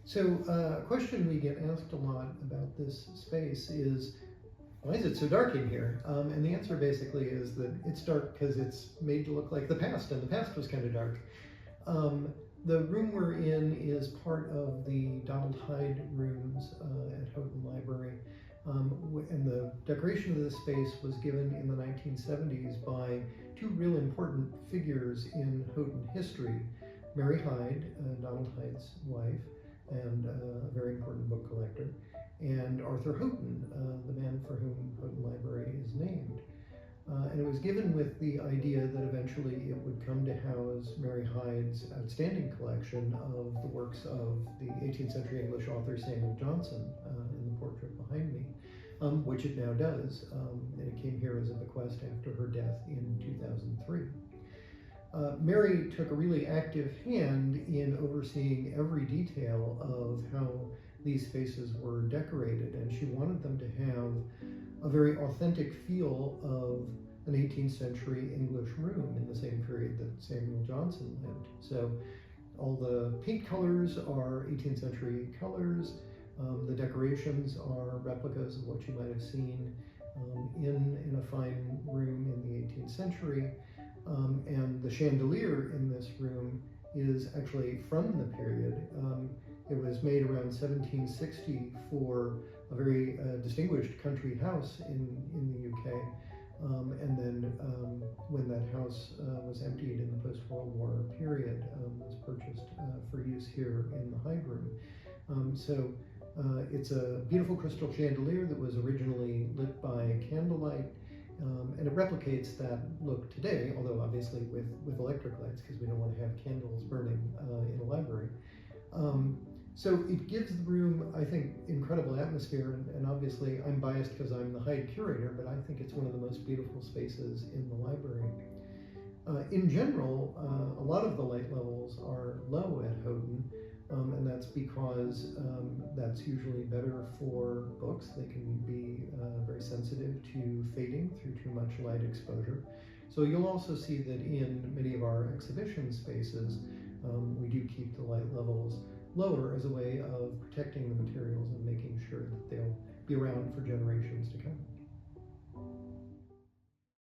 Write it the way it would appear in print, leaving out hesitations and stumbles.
So a question we get asked a lot about this space is, why is it so dark in here? And the answer basically is that it's dark because it's made to look like the past, and the past was kind of dark. The room we're in is part of the Donald Hyde rooms at Houghton Library. And the decoration of this space was given in the 1970s by two real important figures in Houghton history. Mary Hyde, Donald Hyde's wife, and a very important book collector, and Arthur Houghton, the man for whom Houghton Library is named. And it was given with the idea that eventually it would come to house Mary Hyde's outstanding collection of the works of the 18th century English author Samuel Johnson, in the portrait behind me, which it now does. And it came here as a bequest after her death in 2003. Mary took a really active hand in overseeing every detail of how these spaces were decorated, and she wanted them to have a very authentic feel of an 18th century English room in the same period that Samuel Johnson lived. So all the paint colors are 18th century colors. The decorations are replicas of what you might have seen in a fine room in the 18th century. And the chandelier in this room is actually from the period. It was made around 1760 for a very distinguished country house in the UK. And then when that house was emptied in the post-World War period, was purchased for use here in the Hyde room. So it's a beautiful crystal chandelier that was originally lit by candlelight. And it replicates that look today, although obviously with electric lights, because we don't want to have candles burning in a library. So it gives the room, I think, incredible atmosphere, and obviously I'm biased because I'm the Hyde curator, but I think it's one of the most beautiful spaces in the library. In general, a lot of the light levels are low at Houghton, and that's because that's usually better for books. They can be very sensitive to fading through too much light exposure. So you'll also see that in many of our exhibition spaces, we do keep the light levels lower as a way of protecting the materials and making sure that they'll be around for generations to come.